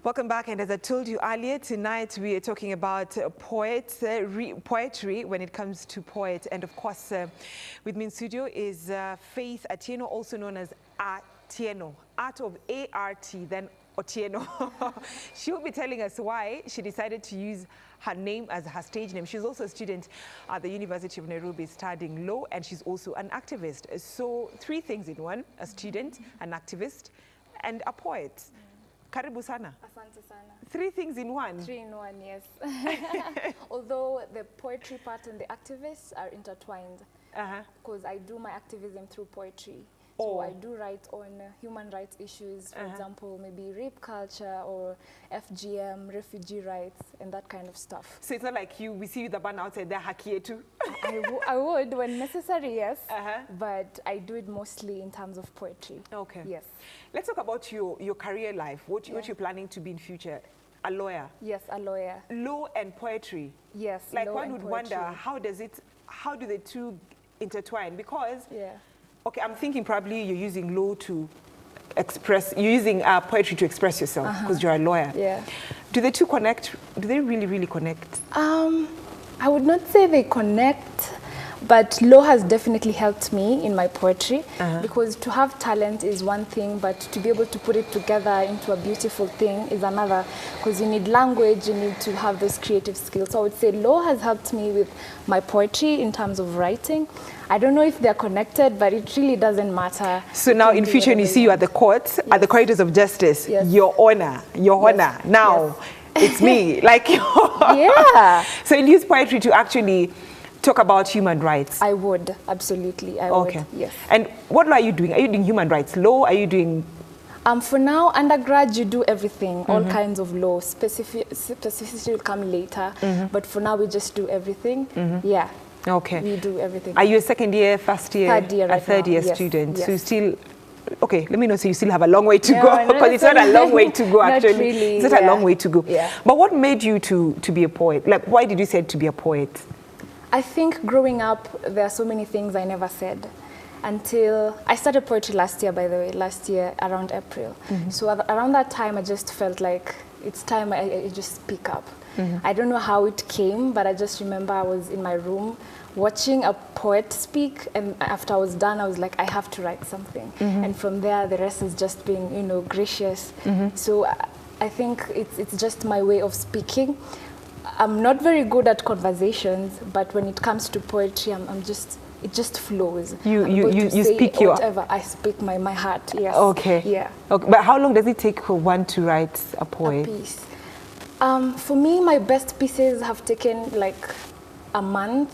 Welcome back, and as I told you earlier, tonight we are talking about poetry when it comes to poet. And of course, with me in studio is Faith Atieno, also known as Atieno, art of A-R-T, then Atieno. She will be telling us why she decided to use her name as her stage name. She's also a student at the University of Nairobi studying law, and she's also an activist. So 3 things in one: a student, an activist, and a poet. Karibu sana. Asante sana. 3 things in one. 3 in 1, yes. Although the poetry part and the activists are intertwined, because I do my activism through poetry. So I do write on human rights issues, for example, maybe rape culture or FGM, refugee rights, and that kind of stuff. So it's not like we see the banner outside there, hakie too? I would, when necessary, yes. But I do it mostly in terms of poetry. Okay. Yes. Let's talk about your career life. What you're planning to be in future? A lawyer? Yes, a lawyer. Law and poetry? Yes, like law one and would poetry. wonder, how do the two intertwine? Because, yeah. Okay, I'm thinking probably you're using law to express, you're using poetry to express yourself because you're a lawyer. Yeah. Do the two connect? Do they really connect? I would not say they connect, but law has definitely helped me in my poetry because to have talent is one thing, but to be able to put it together into a beautiful thing is another, because you need language, you need to have those creative skills. So I would say law has helped me with my poetry in terms of writing. I don't know if they're connected, but it really doesn't matter. So now in future, when you see you at the courts, at the corridors of justice, your honor, now it's me, like yeah. So you use poetry to actually talk about human rights. I would, absolutely, I would, yes. And what law are you doing? Are you doing human rights law? Are you doing... For now, undergrad, you do everything, all kinds of law. Specificity will come later, but for now, we just do everything. Yeah. Okay. We do everything. Are you a second year, first year? Third year right a third now. year Yes. student. Yes. So you still... Okay, let me know. So you still have a long way to go, because it's not a long way to go, actually. Not really, it's not a long way to go. Yeah. But what made you to be a poet? Like, why did you say to be a poet? I think growing up, there are so many things I never said until I started poetry last year, by the way, last year around April. So around that time, I just felt like it's time I just speak up. I don't know how it came, but I just remember I was in my room watching a poet speak, and after I was done, I was like, I have to write something. And from there, the rest is just being, you know, gracious. So I think it's just my way of speaking. I'm not very good at conversations, but when it comes to poetry, it just flows. You speak your... whatever, I speak my heart, yes. Okay. Yeah. Okay. But how long does it take for one to write a poem? A piece. For me, my best pieces have taken like a month.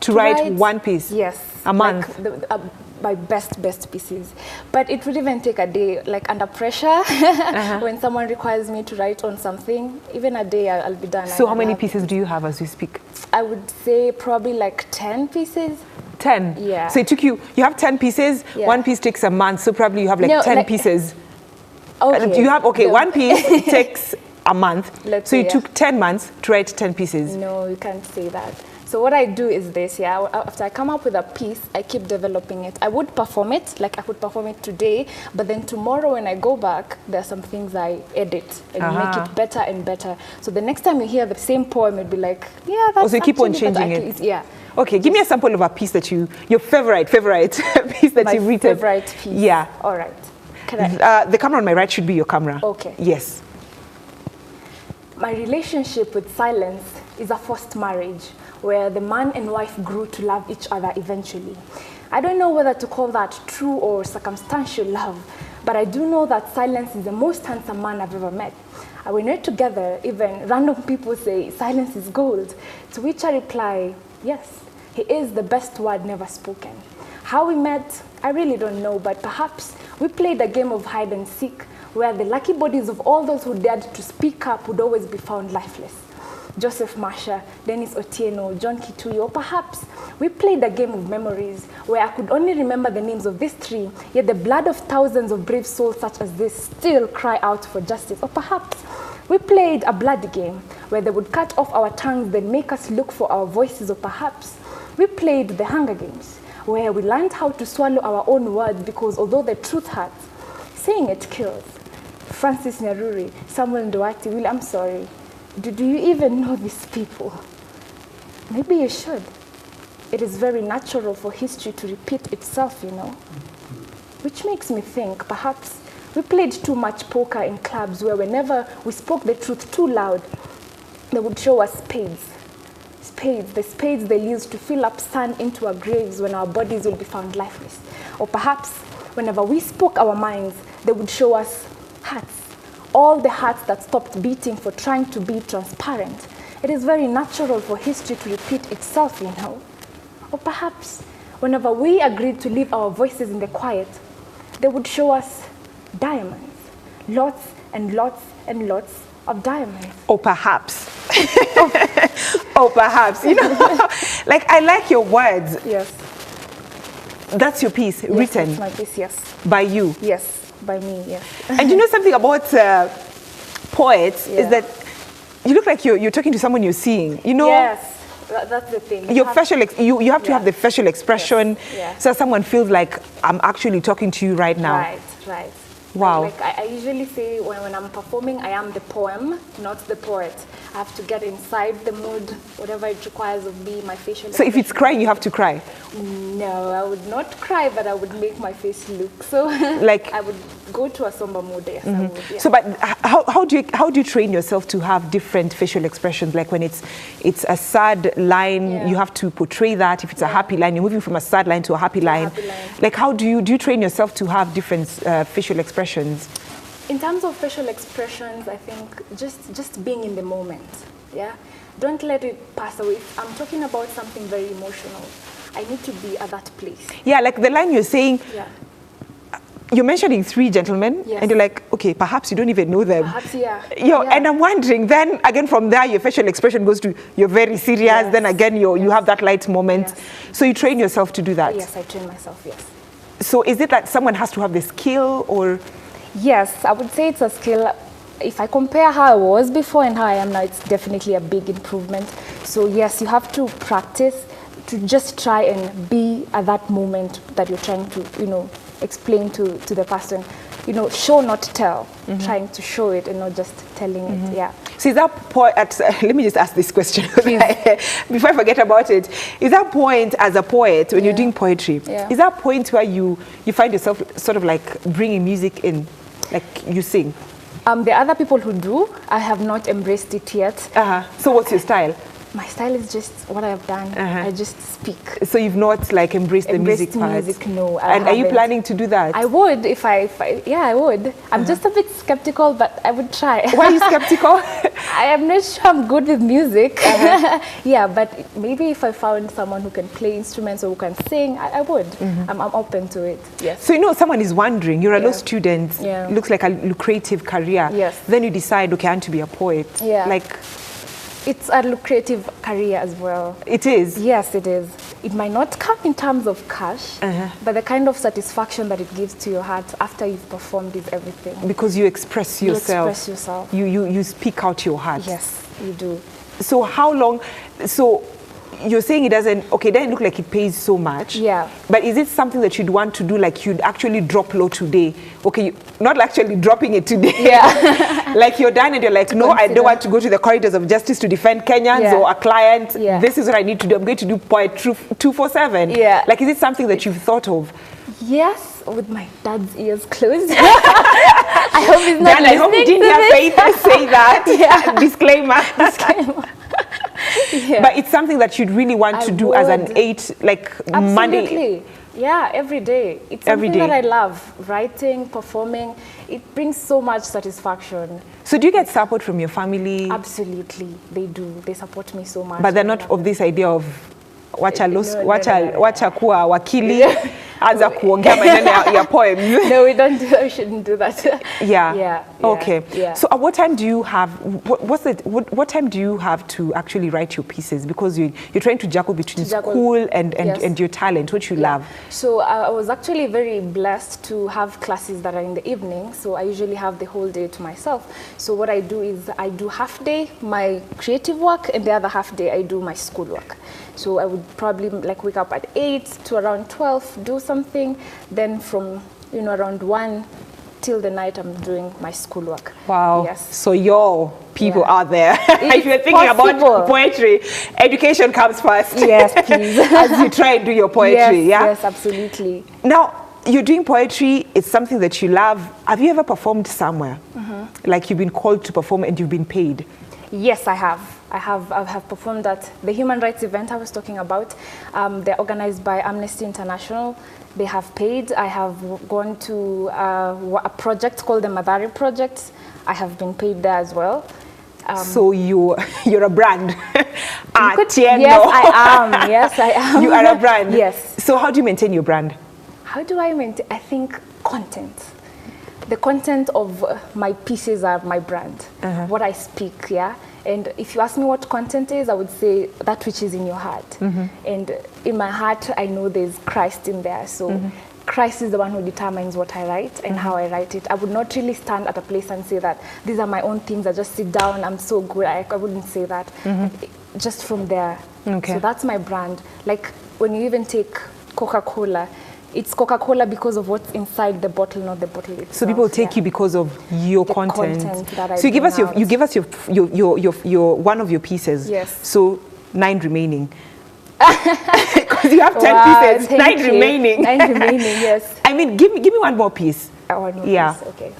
To write one piece? Yes. A month? Like my best pieces. But it would even take a day, like under pressure. When someone requires me to write on something, even a day I'll be done. So how many pieces do you have as we speak? I would say probably like 10 pieces. 10? Yeah. So it took you have 10 pieces, one piece takes a month, so probably you have like 10 pieces. Okay. You have, one piece takes a month, so you took 10 months to write 10 pieces. No, you can't say that. So what I do is this, after I come up with a piece, I keep developing it. I would perform it, like I would perform it today, but then tomorrow when I go back, there are some things I edit and make it better and better. So the next time you hear the same poem, it'll be like, yeah, that's so you keep on changing it? Yeah. Okay, give me a sample of a piece that your favorite piece that you've written. My favorite piece? Yeah. All right. Can I? The camera on my right should be your camera. Okay. Yes. My relationship with silence is a forced marriage, where the man and wife grew to love each other eventually. I don't know whether to call that true or circumstantial love, but I do know that silence is the most handsome man I've ever met. When we're together, even random people say, silence is gold, to which I reply, yes, he is the best word never spoken. How we met, I really don't know, but perhaps we played a game of hide and seek, where the lucky bodies of all those who dared to speak up would always be found lifeless. Joseph Masha, Dennis Otieno, John Kituyo, or perhaps we played a game of memories where I could only remember the names of these 3, yet the blood of thousands of brave souls such as this still cry out for justice. Or perhaps we played a blood game where they would cut off our tongues, then make us look for our voices. Or perhaps we played the Hunger Games where we learned how to swallow our own words, because although the truth hurts, saying it kills. Francis Nyaruri, Samuel Ndoati, I'm sorry. Do you even know these people? Maybe you should. It is very natural for history to repeat itself, you know. Which makes me think perhaps we played too much poker in clubs where whenever we spoke the truth too loud, they would show us spades. Spades, the spades they used to fill up sand into our graves when our bodies will be found lifeless. Or perhaps whenever we spoke our minds, they would show us hearts. All the hearts that stopped beating for trying to be transparent. It is very natural for history to repeat itself, you know. Or perhaps whenever we agreed to leave our voices in the quiet, they would show us diamonds. Lots and lots and lots of diamonds. Or perhaps. Or perhaps. You know, like, I like your words. Yes. That's your piece, Yes, written. that's my piece, yes. By you. Yes, by me, yes. And you know something about poets Yeah. is that you look like you're talking to someone you're seeing. You know, Yes, that's the thing. your facial you have to Yeah. have the facial expression, Yes. so someone feels like I'm actually talking to you right now. Right, right. Wow. Like I usually say when I'm performing, I am the poem, not the poet. I have to get inside the mood, whatever it requires of me, my facial So if it's expression. crying, you have to cry. No, I would not cry, but I would make my face look so. Like- I would go to a somber mood. Yes, I would. Yeah. So, but how do you train yourself to have different facial expressions? Like when it's a sad line, Yeah. you have to portray that. If it's a happy line, you're moving from a sad line to a happy line. happy line. Like how do you train yourself to have different facial expressions? In terms of facial expressions, I think just being in the moment, yeah? Don't let it pass away. If I'm talking about something very emotional, I need to be at that place. Yeah, like the line you're saying, Yeah. you're mentioning 3 gentlemen, Yes. and you're like, okay, perhaps you don't even know them. Perhaps, yeah. Yo, Yeah. and I'm wondering, then again from there, your facial expression goes to you're very serious, Yes. then again you have that light moment. Yes. So you train yourself to do that. Yes, I train myself, yes. So is it that someone has to have the skill or? Yes, I would say it's a skill. If I compare how I was before and how I am now, it's definitely a big improvement. So yes, you have to practice to just try and be at that moment that you're trying to, you know, explain to the person. You know, show, not tell. Trying to show it and not just telling it, yeah. So is that point let me just ask this question before I forget about it. Is that point as a poet, when you're doing poetry, Yeah. is that point where you find yourself sort of like bringing music in, like you sing? The other people who do, I have not embraced it yet. So what's your style? My style is just what I've done. I just speak. So you've not like embraced the music part? Music, no. I And are you haven't. planning to do that? I would if I yeah, I would. I'm just a bit skeptical, but I would try. Why are you skeptical? I am not sure I'm good with music. Yeah, but maybe if I found someone who can play instruments or who can sing, I would. I'm open to it. Yes. So you know, someone is wondering, you're a law Yeah. student, Yeah. looks like a lucrative career. Yes. Then you decide, okay, I want to be a poet. Yeah. Like, It's a lucrative career as well. it is. Yes, it is. It might not come in terms of cash, but the kind of satisfaction that it gives to your heart after you've performed is everything. Because you express yourself. You express yourself. You speak out your heart. Yes, you do. So how long, so you're saying it doesn't, okay, doesn't look like it pays so much. Yeah. But is it something that you'd want to do, like you'd actually drop low today? Okay, not actually dropping it today. Yeah. Like you're done and you're like, no, I consider. don't want to go to the corridors of justice to defend Kenyans Yeah. or a client. Yeah. This is what I need to do. I'm going to do poetry 247. Yeah. Like, is it something that you've thought of? Yes, with my dad's ears closed. I hope he's not Dan, I hope you listening didn't to hear this. Faith say that. Yeah. Disclaimer. Yeah. But it's something that you'd really want I to do as an would. 8, like Monday. Absolutely. Yeah, every day. It's Every something day. that I love. Writing, performing, it brings so much satisfaction. So do you get support from your family? Absolutely, they do. They support me so much. But they're I not love of this idea of wacha No. kuwa wakili, anza kuongea maneno ya poems. No, we don't do. We shouldn't do that. Yeah. Yeah. Okay. Yeah. So at what time do you have, what time do you have to actually write your pieces? Because you're trying to juggle between school and Yes. your talent, what you love. So I was actually very blessed to have classes that are in the evening. So I usually have the whole day to myself. So what I do is I do half day my creative work, and the other half day I do my school work. So I would probably like wake up at 8 to around 12, do something. Then from around 1 till the night I'm doing my schoolwork. Wow. Yes. So your people Yeah. are there. If you're thinking possible. about poetry, education comes first. Yes, please. As you try and do your poetry, Yes, yeah? yes, absolutely. Now, you're doing poetry, it's something that you love. Have you ever performed somewhere? Like you've been called to perform and you've been paid? Yes, I have. I have performed at the human rights event I was talking about. They're organized by Amnesty International. They have paid. I have gone to a project called the Madari Project. I have been paid there as well. So you're a brand. Atieno. Yes, I am. Yes, I am. You are a brand. Yes. So how do you maintain your brand? How do I maintain? I think content. The content of my pieces are my brand. What I speak, yeah. And if you ask me what content is, I would say that which is in your heart. And in my heart, I know there's Christ in there. So Christ is the one who determines what I write and how I write it. I would not really stand at a place and say that these are my own things. I just sit down, I'm so good. I wouldn't say that. Just from there. Okay. So that's my brand. Like when you even take Coca-Cola, it's Coca-Cola because of what's inside the bottle, not the bottle itself. So people take you because of your content. That I so you give us bring out. your one of your pieces. Yes. So 9 remaining. Because you have 10 Wow, pieces, thank 9 you. remaining. 9 remaining, yes. I mean, give me one more piece. One more Yeah. piece, okay.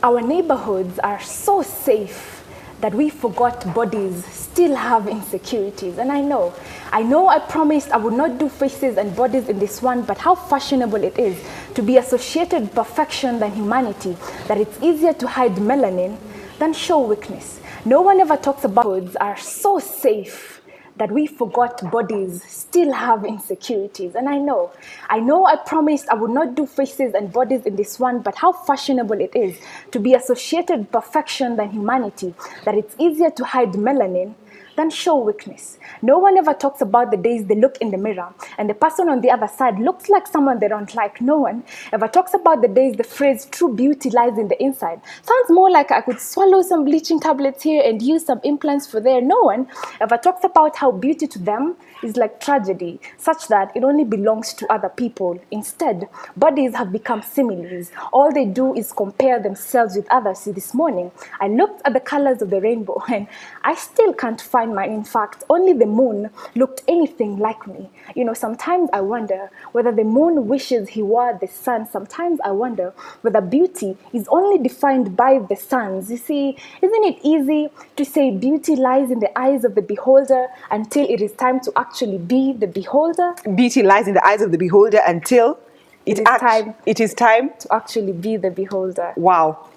Our neighborhoods are so safe that we forgot bodies still have insecurities. And I know I promised I would not do faces and bodies in this one, but how fashionable it is to be associated with perfection than humanity, that it's easier to hide melanin than show weakness. No one ever talks about hoods are so safe that we forgot bodies still have insecurities. And I know I promised I would not do faces and bodies in this one, but how fashionable it is to be associated with perfection than humanity, that it's easier to hide melanin than show weakness. No one ever talks about the days they look in the mirror and the person on the other side looks like someone they don't like. No one ever talks about the days the phrase true beauty lies in the inside. Sounds more like I could swallow some bleaching tablets here and use some implants for there. No one ever talks about how beauty to them is like tragedy, such that it only belongs to other people. Instead, bodies have become similes. All they do is compare themselves with others. See, this morning, I looked at the colors of the rainbow and I still can't find mine. In fact, only the moon looked anything like me. You know, sometimes I wonder whether the moon wishes he were the sun. Sometimes I wonder whether beauty is only defined by the suns. You see, isn't it easy to say beauty lies in the eyes of the beholder until it is time to actually be the beholder? Beauty lies in the eyes of the beholder until it is time to actually be the beholder. Wow.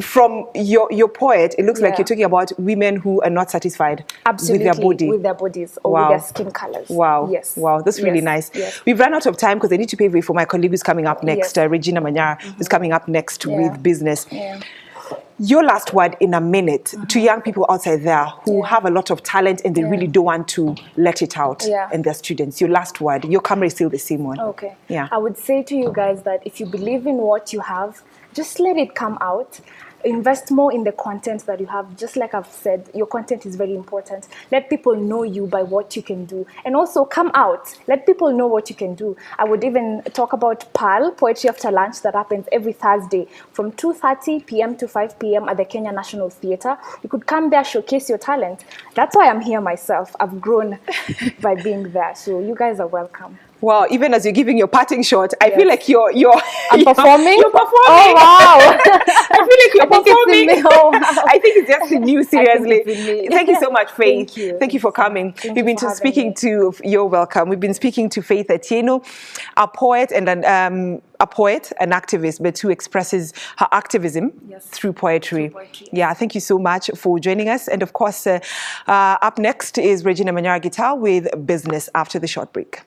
From your poet, it looks like you're talking about women who are not satisfied Absolutely, with their body. with their bodies or with their skin colors. Wow. Yes. Wow, that's really nice. Yes. We've run out of time because I need to pay way for my colleague who's coming up next, Yes. Regina Manyara, who's coming up next with business. Yeah. Your last word in a minute to young people outside there who have a lot of talent and they really don't want to let it out and their students. Your last word, your camera is still the same one. Okay. Yeah. I would say to you guys that if you believe in what you have, just let it come out. Invest more in the content that you have. Just like I've said, your content is very important. Let people know you by what you can do. And also come out. Let people know what you can do. I would even talk about PAL, Poetry After Lunch, that happens every Thursday from 2:30 p.m. to 5 p.m. at the Kenya National Theatre. You could come there, showcase your talent. That's why I'm here myself. I've grown by being there. So you guys are welcome. Wow, even as you're giving your parting shot, I feel like you're I'm performing? You're performing. Oh, wow. I feel like you're performing. Oh, wow. I think it's just in you, seriously. Thank you so much, Faith. Thank you. Thank you for coming. We've been speaking to, you're welcome. We've been speaking to Faith Atieno, a poet and an activist, but who expresses her activism through poetry. Yeah, thank you so much for joining us. And of course, up next is Regina Manyara Guitar with Business after the short break.